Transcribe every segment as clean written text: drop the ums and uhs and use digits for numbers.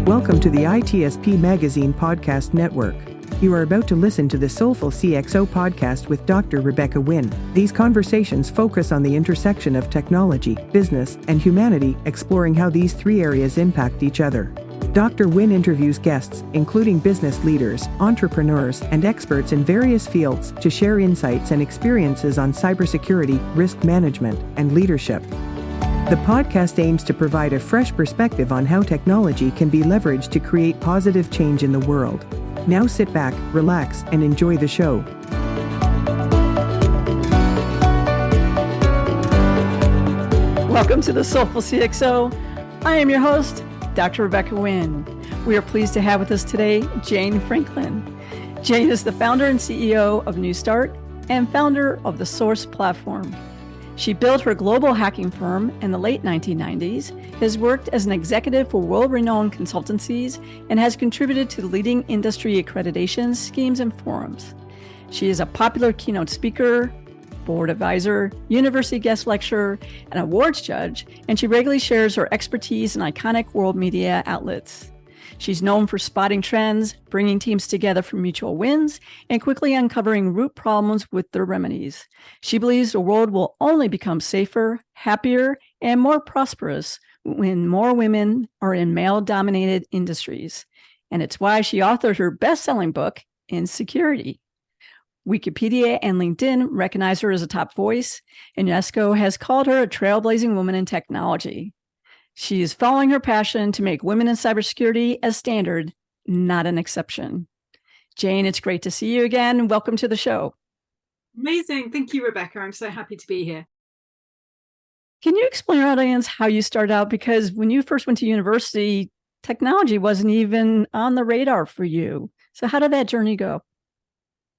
Welcome to the ITSP Magazine Podcast Network. You are about to listen to the Soulful CXO podcast with Dr. Rebecca Wynn. These conversations focus on the intersection of technology, business, and humanity, exploring how these three areas impact each other. Dr. Wynn interviews guests, including business leaders, entrepreneurs, and experts in various fields, to share insights and experiences on cybersecurity, risk management, and leadership. The podcast aims to provide a fresh perspective on how technology can be leveraged to create positive change in the world. Now sit back, relax, and enjoy the show. Welcome to the Soulful CXO. I am your host, Dr. Rebecca Wynn. We are pleased to have with us today Jane Frankland. Jane is the founder and CEO of KnewStart and founder of the Source platform. She built her global hacking firm in the late 1990s, has worked as an executive for world-renowned consultancies, and has contributed to leading industry accreditation schemes and forums. She is a popular keynote speaker, board advisor, university guest lecturer, and awards judge, and she regularly shares her expertise in iconic world media outlets. She's known for spotting trends, bringing teams together for mutual wins, and quickly uncovering root problems with their remedies. She believes the world will only become safer, happier, and more prosperous when more women are in male-dominated industries. And it's why she authored her best-selling book, Insecurity. Wikipedia and LinkedIn recognize her as a top voice, and UNESCO has called her a trailblazing woman in technology. She is following her passion to make women in cybersecurity a standard, not an exception. Jane, it's great to see you again. Welcome to the show. Amazing. Thank you, Rebecca. I'm so happy to be here. Can you explain to our audience how you started out? Because when you first went to university, technology wasn't even on the radar for you. So how did that journey go?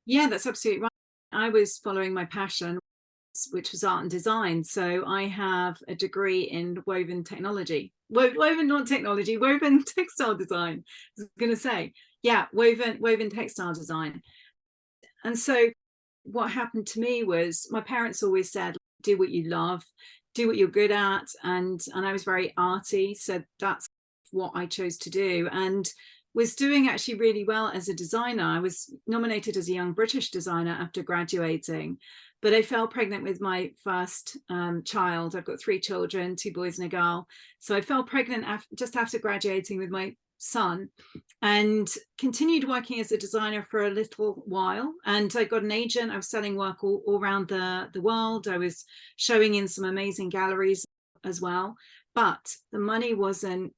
Yeah, that's absolutely right. I was following my passion, which was art and design. So I have a degree in woven technology, woven textile design. I was going to say, yeah, woven textile design. And so what happened to me was my parents always said, do what you love, do what you're good at. And I was very arty. So that's what I chose to do. And was doing actually really well as a designer. I was nominated as a young British designer after graduating, but I fell pregnant with my first child. I've got 3 children, 2 boys and a girl. So I fell pregnant just after graduating with my son, and continued working as a designer for a little while. And I got an agent. I was selling work all around the world. I was showing in some amazing galleries as well, but the money wasn't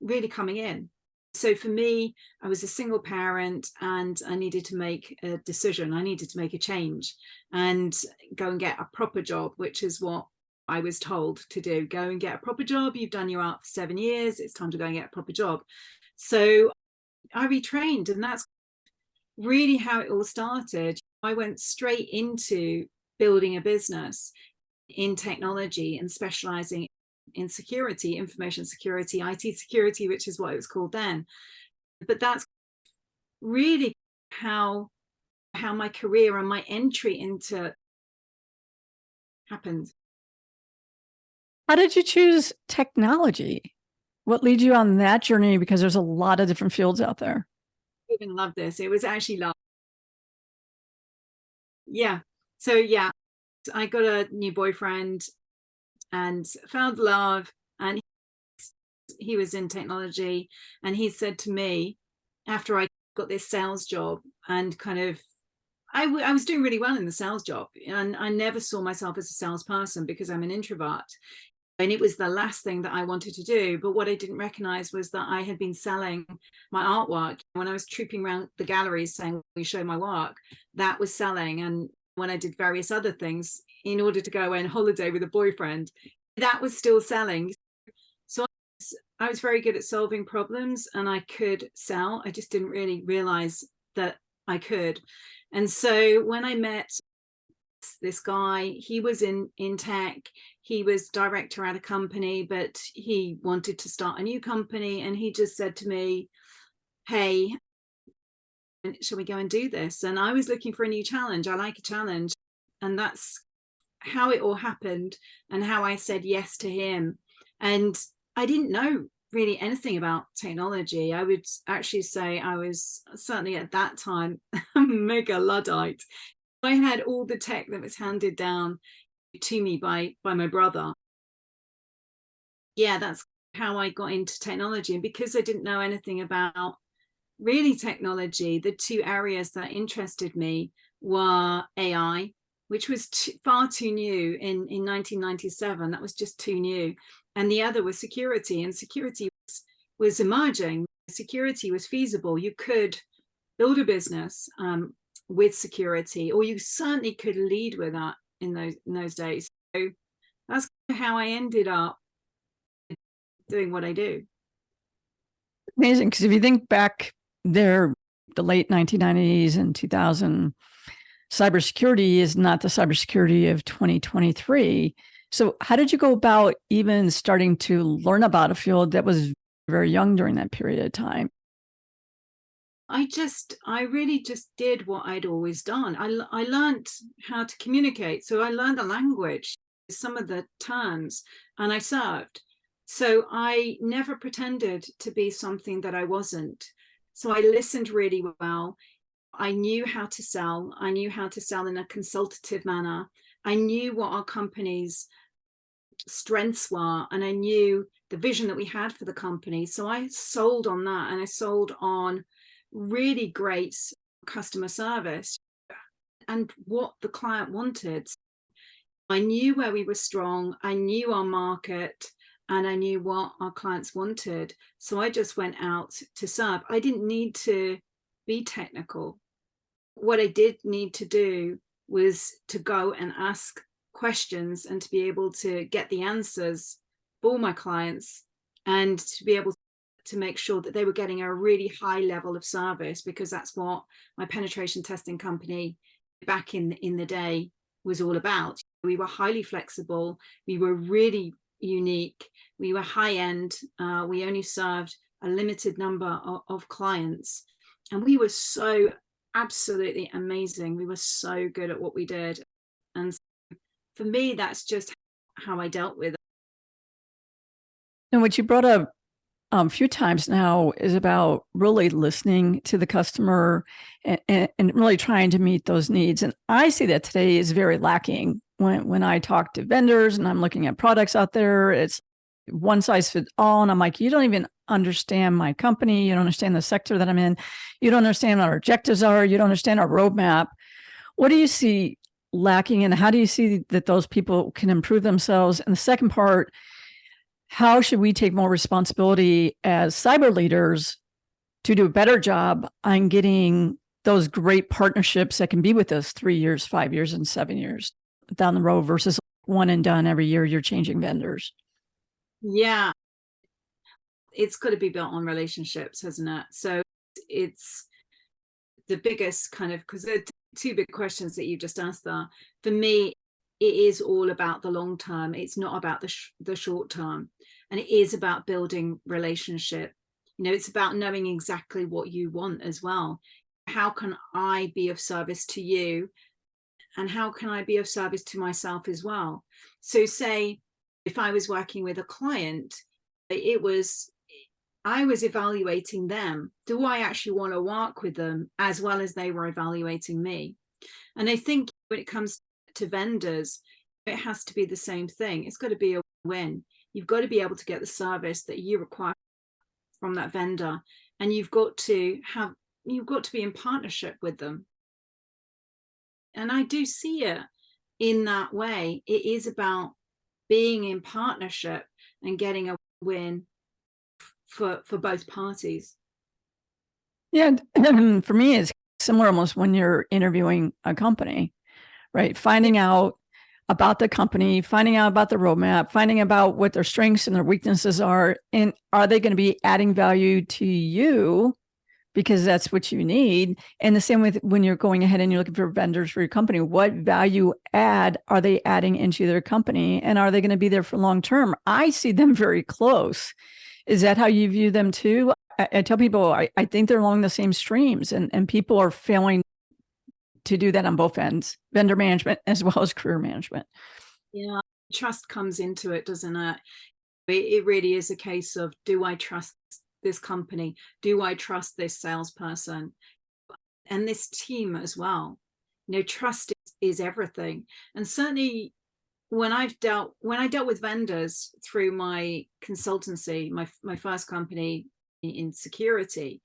really coming in. So for me, I was a single parent and I needed to make a decision. I needed to make a change and go and get a proper job, which is what I was told to do. Go and get a proper job. You've done your art for 7 years. It's time to go and get a proper job. So I retrained, and that's really how it all started. I went straight into building a business in technology and specializing in security, information security, IT security, which is what it was called then. But that's really how my career and my entry into happened. How did you choose technology? What led you on that journey? Because there's a lot of different fields out there. I even love this. It was actually love. Yeah. So yeah, I got a new boyfriend and found love, and he was in technology, and he said to me, after I got this sales job, and kind of I was doing really well in the sales job, and I never saw myself as a salesperson because I'm an introvert, and it was the last thing that I wanted to do. But what I didn't recognize was that I had been selling my artwork. When I was trooping around the galleries saying, "We show my work," that was selling. And when I did various other things in order to go away on holiday with a boyfriend, that was still selling. So I was very good at solving problems, and I could sell. I just didn't really realize that I could. And so when I met this guy, he was in tech. He was director at a company, but he wanted to start a new company. And he just said to me, "Hey, shall we go and do this?" And I was looking for a new challenge. I like a challenge. And that's how it all happened, and how I said yes to him. And I didn't know really anything about technology. I would actually say I was certainly at that time a mega Luddite. I had all the tech that was handed down to me by my brother. Yeah, that's how I got into technology. And because I didn't know anything about really technology, the two areas that interested me were AI, which was far too new in 1997. That was just too new. And the other was security, and security was emerging. Security was feasible. You could build a business with security, or you certainly could lead with that in those days. So that's how I ended up doing what I do. Amazing, because if you think back there, the late 1990s and 2000, cybersecurity is not the cybersecurity of 2023. So how did you go about even starting to learn about a field that was very young during that period of time? I really just did what I'd always done. I learned how to communicate. So I learned the language, some of the terms, and I served. So I never pretended to be something that I wasn't. So I listened really well. I knew how to sell. I knew how to sell in a consultative manner. I knew what our company's strengths were, and I knew the vision that we had for the company. So I sold on that, and I sold on really great customer service and what the client wanted. I knew where we were strong. I knew our market, and I knew what our clients wanted. So I just went out to serve. I didn't need to be technical. What I did need to do was to go and ask questions and to be able to get the answers for my clients, and to be able to make sure that they were getting a really high level of service, because that's what my penetration testing company back in the day was all about. We were highly flexible. We were really unique. We were high end. We only served a limited number of clients, and we were so absolutely amazing. We were so good at what we did. And for me, that's just how I dealt with it. And what you brought up a few times now is about really listening to the customer and really trying to meet those needs. And I see that today is very lacking. When I talk to vendors and I'm looking at products out there, it's one size fits all. And I'm like, you don't even understand my company. You don't understand the sector that I'm in. You don't understand what our objectives are. You don't understand our roadmap. What do you see lacking, and how do you see that those people can improve themselves? And the second part, how should we take more responsibility as cyber leaders to do a better job on getting those great partnerships that can be with us 3 years, 5 years, and 7 years down the road versus one and done every year you're changing vendors? Yeah, it's got to be built on relationships, hasn't it? So it's the biggest kind of, because there are two big questions that you just asked there. For me, it is all about the long term. It's not about the short term. And it is about building relationship. You know, it's about knowing exactly what you want as well. How can I be of service to you? And how can I be of service to myself as well? So say if I was working with a client, I was evaluating them. Do I actually want to work with them as well as they were evaluating me? And I think when it comes to vendors, it has to be the same thing. It's got to be a win. You've got to be able to get the service that you require from that vendor, and you've got to be in partnership with them. And I do see it in that way. It is about being in partnership and getting a win for both parties. Yeah, for me, it's similar almost when you're interviewing a company, right? Finding out about the company, finding out about the roadmap, finding about what their strengths and their weaknesses are, and are they going to be adding value to you because that's what you need? And the same with when you're going ahead and you're looking for vendors for your company, what value add are they adding into their company, and are they going to be there for long term? I see them very close. Is that how you view them too? I tell people, I think they're along the same streams, and people are failing to do that on both ends, vendor management as well as career management. Yeah, trust comes into it, doesn't it? It really is a case of, do I trust this company? Do I trust this salesperson and this team as well? Trust is everything. And certainly when I dealt with vendors through my consultancy, my first company in security,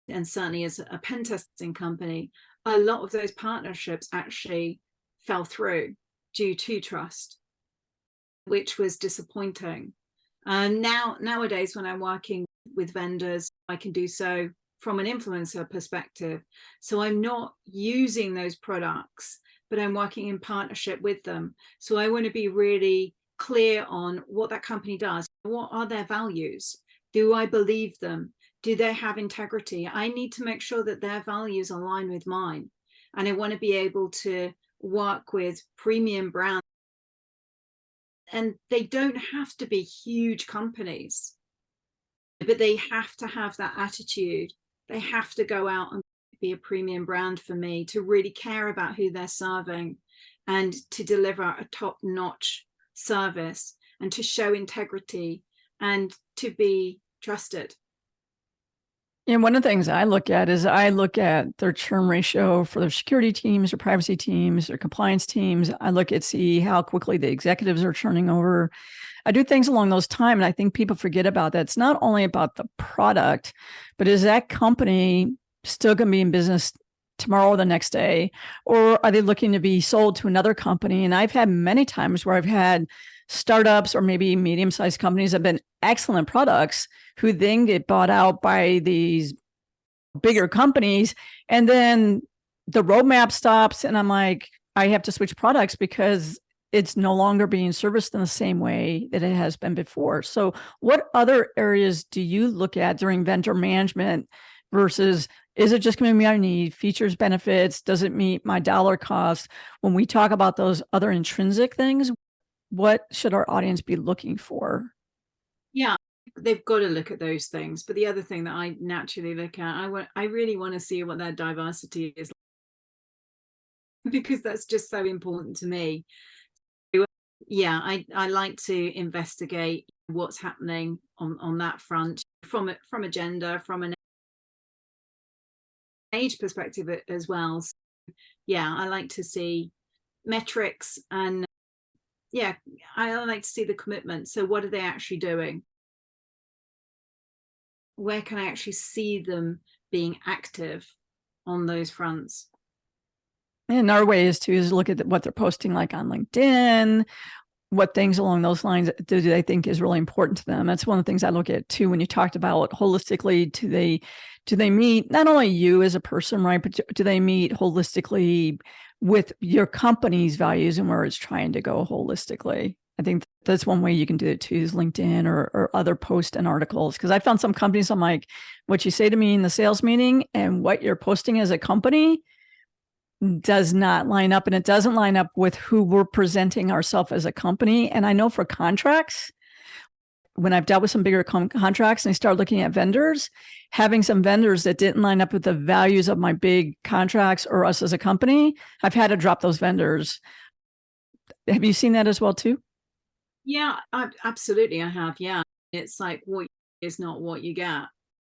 and certainly as a pen testing company, a lot of those partnerships actually fell through due to trust, which was disappointing. And nowadays, when I'm working with vendors, I can do so from an influencer perspective. So I'm not using those products, but I'm working in partnership with them. So I want to be really clear on what that company does. What are their values? Do I believe them? Do they have integrity? I need to make sure that their values align with mine. And I want to be able to work with premium brands. And they don't have to be huge companies, but they have to have that attitude. They have to go out and be a premium brand for me, to really care about who they're serving and to deliver a top-notch service and to show integrity and to be trusted. And one of the things I look at is their churn ratio for their security teams, their privacy teams, their compliance teams. I look at see how quickly the executives are churning over. I do things along those times. And I think people forget about that. It's not only about the product, but is that company still going to be in business tomorrow or the next day? Or are they looking to be sold to another company? And I've had many times where I've had startups or maybe medium-sized companies have been excellent products who then get bought out by these bigger companies. And then the roadmap stops and I'm like, I have to switch products because it's no longer being serviced in the same way that it has been before. So what other areas do you look at during vendor management versus, is it just going to meet my need, features, benefits? Does it meet my dollar cost? When we talk about those other intrinsic things, what should our audience be looking for? Yeah, they've got to look at those things. But the other thing that I naturally look at, I really want to see what their diversity is like, because that's just so important to me. Yeah, I like to investigate what's happening on that front from a gender, from an age perspective as well. So, yeah, I like to see metrics and yeah, I like to see the commitment. So what are they actually doing? Where can I actually see them being active on those fronts? And our way is look at what they're posting like on LinkedIn, what things along those lines do they think is really important to them. That's one of the things I look at too. When you talked about holistically, do they meet not only you as a person, right, but do they meet holistically with your company's values and where it's trying to go holistically? I think that's one way you can do it too, is LinkedIn or other posts and articles. Because I found some companies, I'm like, what you say to me in the sales meeting and what you're posting as a company does not line up, and it doesn't line up with who we're presenting ourselves as a company. And I know for contracts, when I've dealt with some bigger contracts and I started looking at vendors, having some vendors that didn't line up with the values of my big contracts or us as a company, I've had to drop those vendors. Have you seen that as well too? Yeah, absolutely. I have. Yeah. It's like what is not what you get.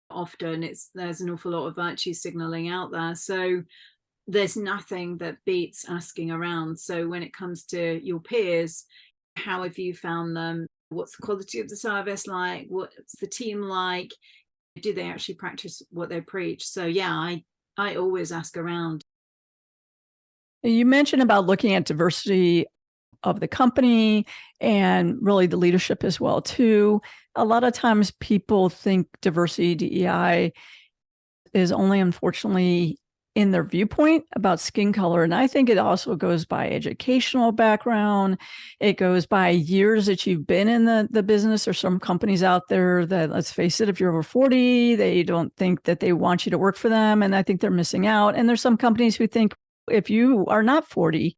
Often there's an awful lot of virtue signaling out there. So there's nothing that beats asking around. So when it comes to your peers, how have you found them? What's the quality of the service like? What's the team like? Do they actually practice what they preach? So yeah, I always ask around. You mentioned about looking at diversity of the company and really the leadership as well too. A lot of times people think diversity, DEI is only unfortunately in their viewpoint about skin color. And I think it also goes by educational background. It goes by years that you've been in the business. There's some companies out there that, let's face it, if you're over 40, they don't think that they want you to work for them. And I think they're missing out. And there's some companies who think if you are not 40,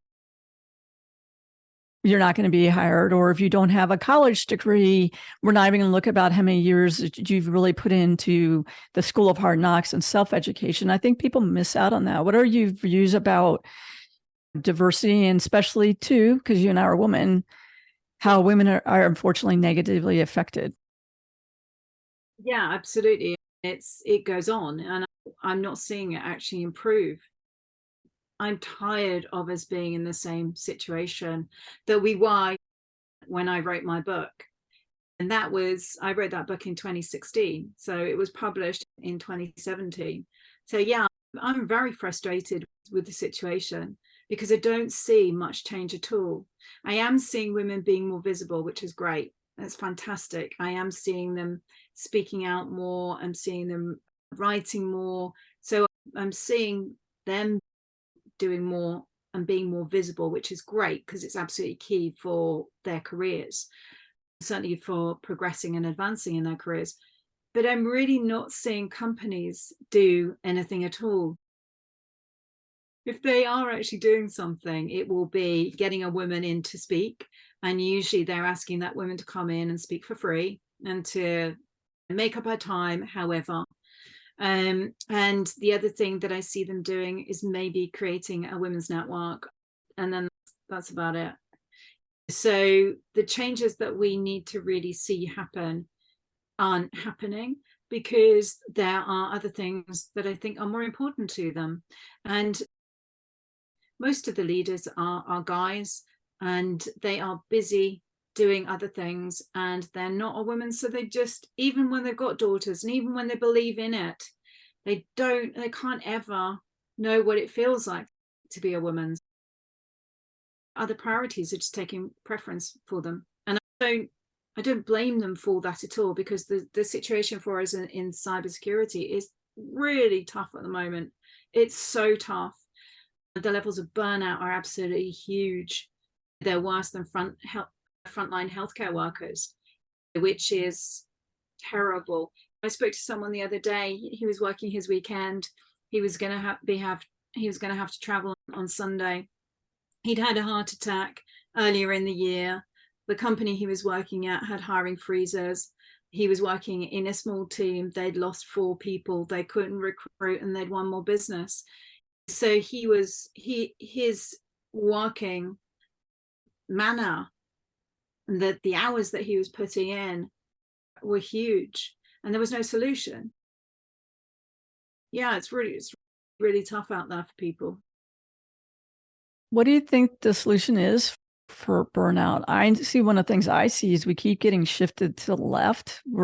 you're not going to be hired. Or if you don't have a college degree, we're not even going to look about how many years that you've really put into the school of hard knocks and self-education. I think people miss out on that. What are your views about diversity, and especially too, because you and I are women, how women are unfortunately negatively affected. Yeah, absolutely. It goes on, and I'm not seeing it actually improve. I'm tired of us being in the same situation that we were when I wrote my book. And I wrote that book in 2016. So it was published in 2017. So yeah, I'm very frustrated with the situation because I don't see much change at all. I am seeing women being more visible, which is great. That's fantastic. I am seeing them speaking out more. I'm seeing them writing more. So I'm seeing them doing more and being more visible, which is great because it's absolutely key for their careers, certainly for progressing and advancing in their careers. But I'm really not seeing companies do anything at all. If they are actually doing something, it will be getting a woman in to speak. And usually they're asking that woman to come in and speak for free and to make up her time, however. And the other thing that I see them doing is maybe creating a women's network. And then that's about it. So the changes that we need to really see happen aren't happening because there are other things that I think are more important to them. And most of the leaders are guys, and they are busy doing other things, and they're not a woman. So they just, even when they've got daughters and even when they believe in it, they can't ever know what it feels like to be a woman. Other priorities are just taking preference for them. And I don't blame them for that at all, because the situation for us in cybersecurity is really tough at the moment. It's so tough. The levels of burnout are absolutely huge. They're worse than frontline healthcare workers, which is terrible. I spoke to someone the other day. He was working his weekend. He was going to have to travel on Sunday. He'd had a heart attack earlier in the year. The company he was working at had hiring freezers. He was working in a small team. They'd lost 4 people. They couldn't recruit, and they'd won more business. So his working manner and the hours that he was putting in were huge, and there was no solution. Yeah, it's really tough out there for people. What do you think the solution is for burnout? I see one of the things I see is we keep getting shifted to the left. We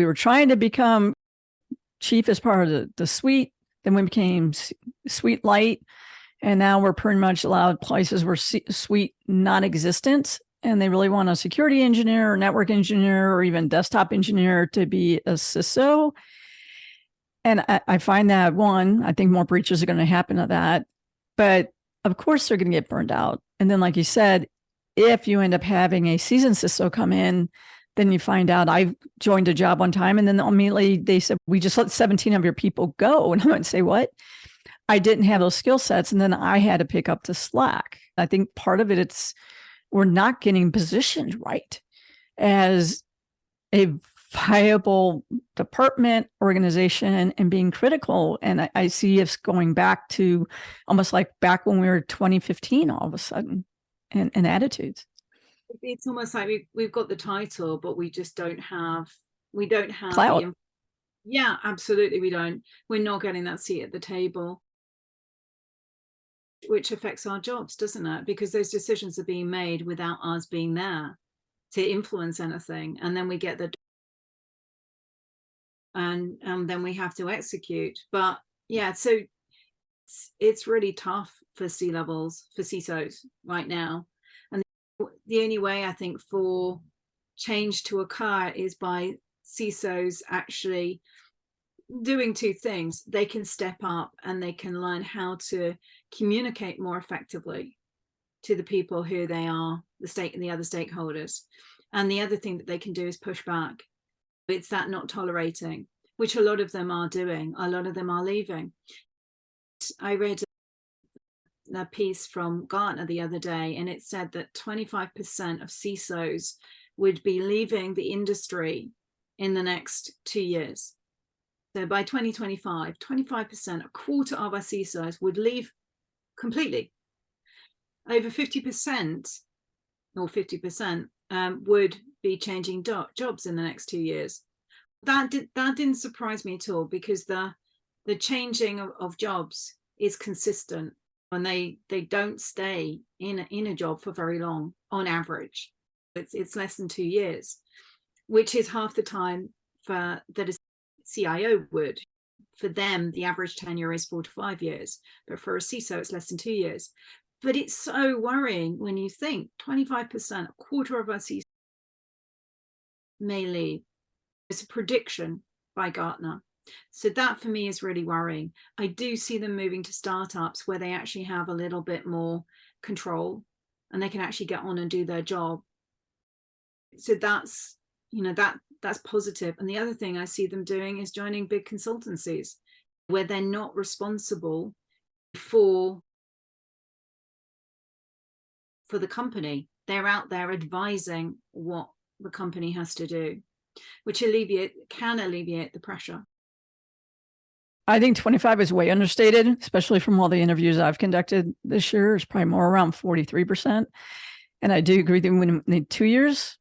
were trying to become chief as part of the suite. Then we became suite light. And now we're pretty much allowed places where suite non-existent. And they really want a security engineer or network engineer or even desktop engineer to be a CISO. And I find that, one, I think more breaches are going to happen of that. But of course, they're going to get burned out. And then, like you said, if you end up having a seasoned CISO come in, then you find out. I joined a job one time, and then immediately they said, we just let 17 of your people go. And I went, say what? I didn't have those skill sets. And then I had to pick up the slack. I think part of it's we're not getting positioned right as a viable department, organization, and being critical. And I see us going back to almost like back when we were 2015 all of a sudden, and attitudes. It's almost like we've got the title, but we just don't have Clout. Yeah, absolutely. We're not getting that seat at the table, which affects our jobs, doesn't it? Because those decisions are being made without us being there to influence anything. And then we get and then we have to execute. But yeah, so it's really tough for C-levels, for CISOs right now. And the only way I think for change to occur is by CISOs actually doing 2 things. They can step up and they can learn how to communicate more effectively to the people who they are, the state and the other stakeholders. And the other thing that they can do is push back. It's that not tolerating, which a lot of them are doing. A lot of them are leaving. I read a piece from Gartner the other day, and it said that 25% of CISOs would be leaving the industry in the next 2 years. So by 2025, 25%, a quarter of our CISOs would leave completely. Over 50% or 50% would be changing jobs in the next 2 years. That didn't surprise me at all, because the changing of jobs is consistent, and they don't stay in a job for very long on average. It's less than 2 years, which is half the time that a CIO would. For them, the average tenure is 4 to 5 years, but for a CISO, it's less than 2 years. But it's so worrying when you think 25%, a quarter of our CISOs may leave. It's a prediction by Gartner. So that for me is really worrying. I do see them moving to startups where they actually have a little bit more control and they can actually get on and do their job. So that's, that's positive. And the other thing I see them doing is joining big consultancies where they're not responsible for the company. They're out there advising what the company has to do, which can alleviate the pressure. I think 25 is way understated, especially from all the interviews I've conducted this year. It's probably more around 43%. And I do agree that when in 2 years,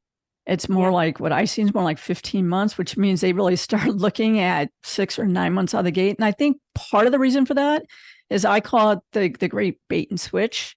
it's more like what I see is more like 15 months, which means they really start looking at 6 or 9 months out of the gate. And I think part of the reason for that is I call it the great bait and switch.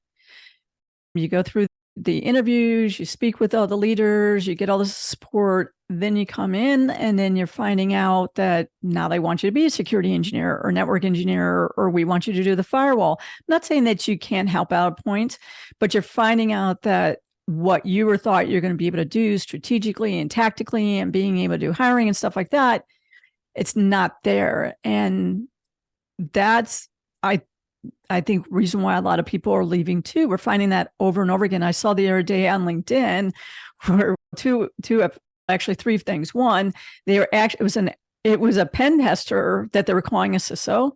You go through the interviews, you speak with all the leaders, you get all the support, then you come in and then you're finding out that now they want you to be a security engineer or network engineer, or we want you to do the firewall. I'm not saying that you can't help out points, but you're finding out that what you were thought you're going to be able to do strategically and tactically and being able to do hiring and stuff like that, it's not there. And that's, I think reason why a lot of people are leaving too. We're finding that over and over again. I saw the other day on LinkedIn where actually three things. One, they were actually, it was a pen tester that they were calling a CISO.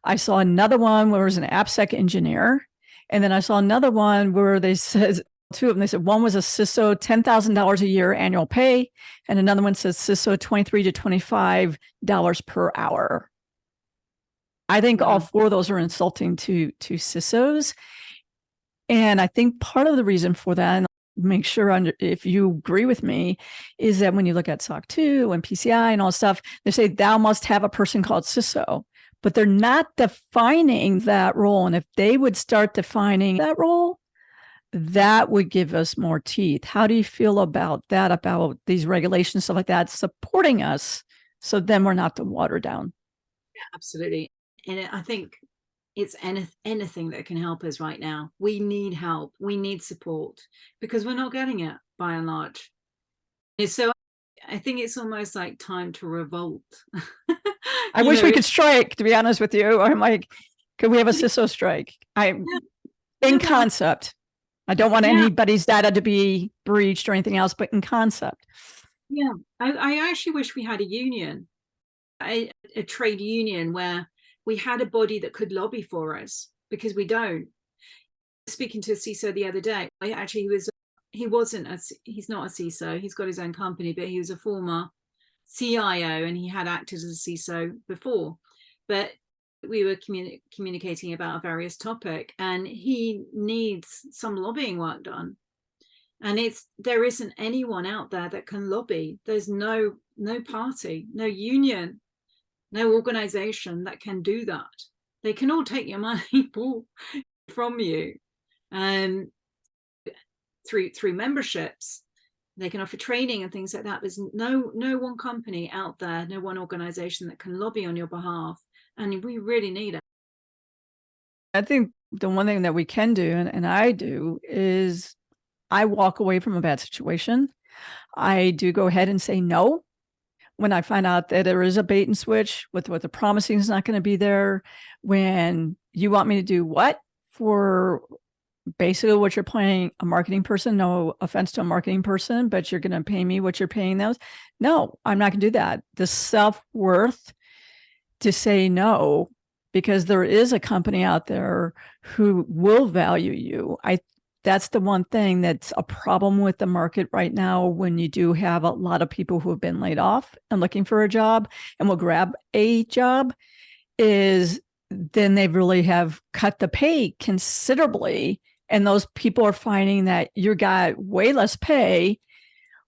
I saw another one where it was an AppSec engineer. And then I saw another one where they said, two of them, they said one was a CISO, $10,000 a year annual pay. And another one says CISO, $23 to $25 per hour. I think all four of those are insulting to CISOs. And I think part of the reason for that, and make sure if you agree with me, is that when you look at SOC 2 and PCI and all stuff, they say thou must have a person called CISO, but they're not defining that role. And if they would start defining that role, that would give us more teeth. How do you feel about that, about these regulations, stuff like that, supporting us so then we're not to water down? Yeah, absolutely. And I think it's anything that can help us right now. We need help. We need support because we're not getting it by and large. And so I think it's almost like time to revolt. I wish we could strike, to be honest with you. I'm like, could we have a CISO strike? In concept. I don't want anybody's data to be breached or anything else, but in concept. Yeah, I actually wish we had a union, a trade union where we had a body that could lobby for us, because we don't. Speaking to a CISO the other day, he's not a CISO, he's got his own company, but he was a former CIO and he had acted as a CISO before. But we were communicating about a various topic and he needs some lobbying work done. And there isn't anyone out there that can lobby. There's no party, no union, no organization that can do that. They can all take your money from you through memberships. They can offer training and things like that. There's no one company out there, no one organization that can lobby on your behalf. And we really need it. I think the one thing that we can do, and I do, is I walk away from a bad situation. I do go ahead and say no. When I find out that there is a bait and switch with what the promising is not going to be there, when you want me to do what for basically what you're paying a marketing person, no offense to a marketing person, but you're going to pay me what you're paying those. No, I'm not going to do that. The self-worth to say no, because there is a company out there who will value you. That's the one thing that's a problem with the market right now, when you do have a lot of people who have been laid off and looking for a job and will grab a job, is then they really have cut the pay considerably And those people are finding that you got way less pay,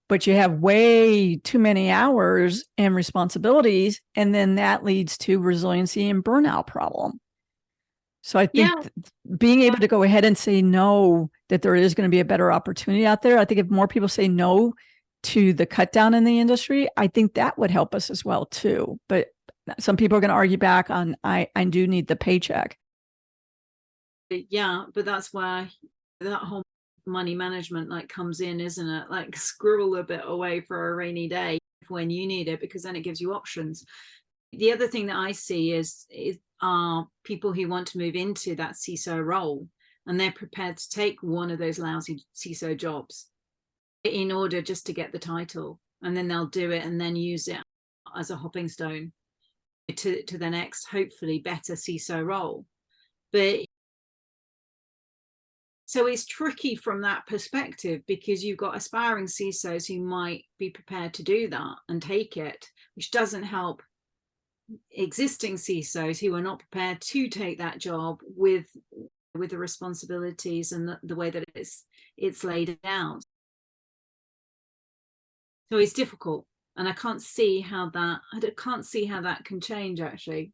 but you have way too many hours and responsibilities. And then that leads to resiliency and burnout problem. So I think being able to go ahead and say no, that there is going to be a better opportunity out there. I think if more people say no to the cut down in the industry, I think that would help us as well too. But some people are going to argue back on, I do need the paycheck. Yeah, but that's where that whole money management like comes in, isn't it? Like squirrel a bit away for a rainy day when you need it, because then it gives you options. The other thing that I see is people who want to move into that CISO role, and they're prepared to take one of those lousy CISO jobs in order just to get the title, and then they'll do it and then use it as a hopping stone to the next, hopefully better CISO role. But so it's tricky from that perspective, because you've got aspiring CISOs who might be prepared to do that and take it, which doesn't help existing CISOs who are not prepared to take that job with the responsibilities and the way that it's laid out. So it's difficult, and I can't see how that can change actually.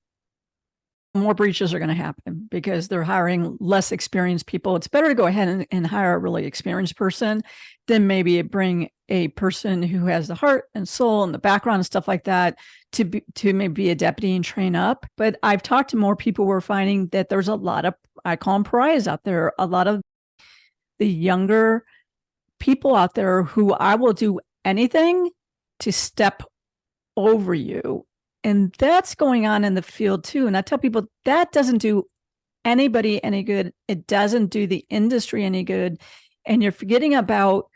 More breaches are going to happen because they're hiring less experienced people. It's better to go ahead and hire a really experienced person than maybe bring a person who has the heart and soul and the background and stuff like that to maybe be a deputy and train up. But I've talked to more people who are finding that there's a lot of, I call them pariahs out there, a lot of the younger people out there who I will do anything to step over you. And that's going on in the field too. And I tell people that doesn't do anybody any good. It doesn't do the industry any good. And you're forgetting about,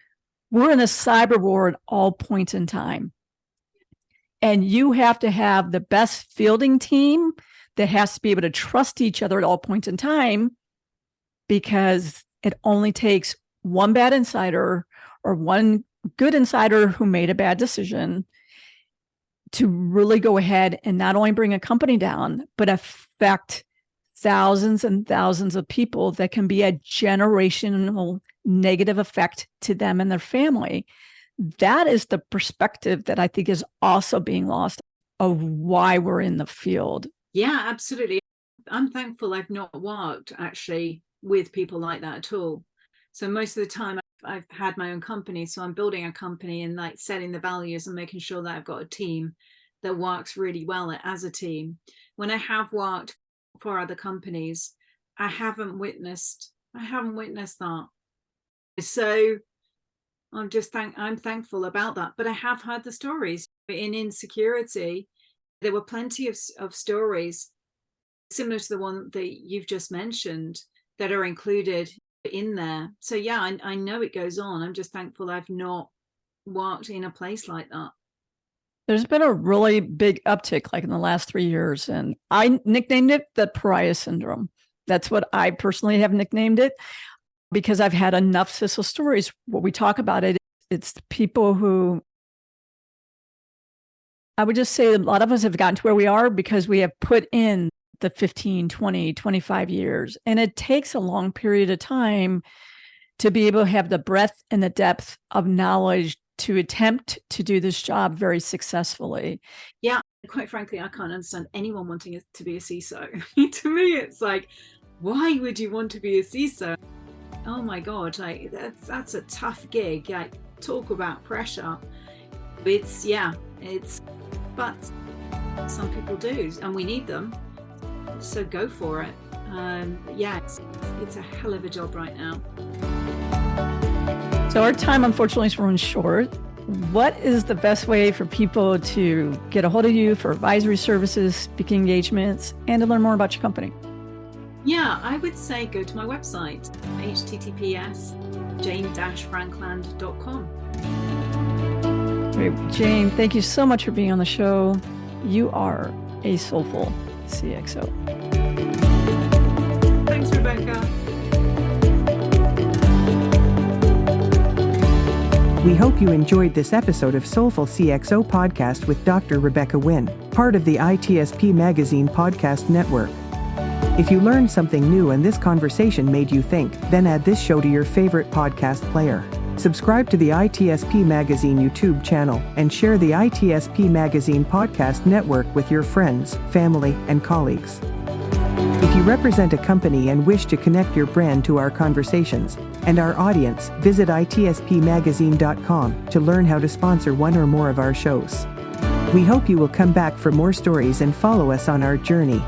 we're in a cyber war at all points in time. And you have to have the best fielding team that has to be able to trust each other at all points in time, because it only takes one bad insider or one good insider who made a bad decision to really go ahead and not only bring a company down, but affect thousands and thousands of people that can be a generational negative effect to them and their family. That is the perspective that I think is also being lost of why we're in the field. Yeah, absolutely. I'm thankful I've not worked actually with people like that at all. So most of the time I've had my own company. So I'm building a company and like setting the values and making sure that I've got a team that works really well as a team. When I have worked for other companies, I haven't witnessed that. So I'm thankful about that. But I have heard the stories in insecurity. There were plenty of stories similar to the one that you've just mentioned that are included in there. So yeah, I know it goes on. I'm just thankful I've not worked in a place like that. There's been a really big uptick like in the last 3 years, and I nicknamed it the pariah syndrome. That's what I personally have nicknamed it, because I've had enough CISO stories. What we talk about it's the people who, I would just say a lot of us have gotten to where we are because we have put in the 15, 20, 25 years. And it takes a long period of time to be able to have the breadth and the depth of knowledge to attempt to do this job very successfully. Yeah, quite frankly, I can't understand anyone wanting to be a CISO. To me, it's like, why would you want to be a CISO? Oh my God, like that's a tough gig. Like, talk about pressure. But some people do, and we need them. So go for it. It's a hell of a job right now. So our time, unfortunately, is running short. What is the best way for people to get a hold of you for advisory services, speaking engagements, and to learn more about your company? Yeah, I would say go to my website, https://jane-frankland.com. Great. Jane, thank you so much for being on the show. You are a soulful CXO. Thanks, Rebecca. We hope you enjoyed this episode of Soulful CXO podcast with Dr. Rebecca Wynn, part of the ITSP Magazine podcast network. If you learned something new and this conversation made you think, then add this show to your favorite podcast player. Subscribe to the ITSP Magazine YouTube channel and share the ITSP Magazine podcast network with your friends, family, and colleagues. If you represent a company and wish to connect your brand to our conversations and our audience, visit itspmagazine.com to learn how to sponsor one or more of our shows. We hope you will come back for more stories and follow us on our journey.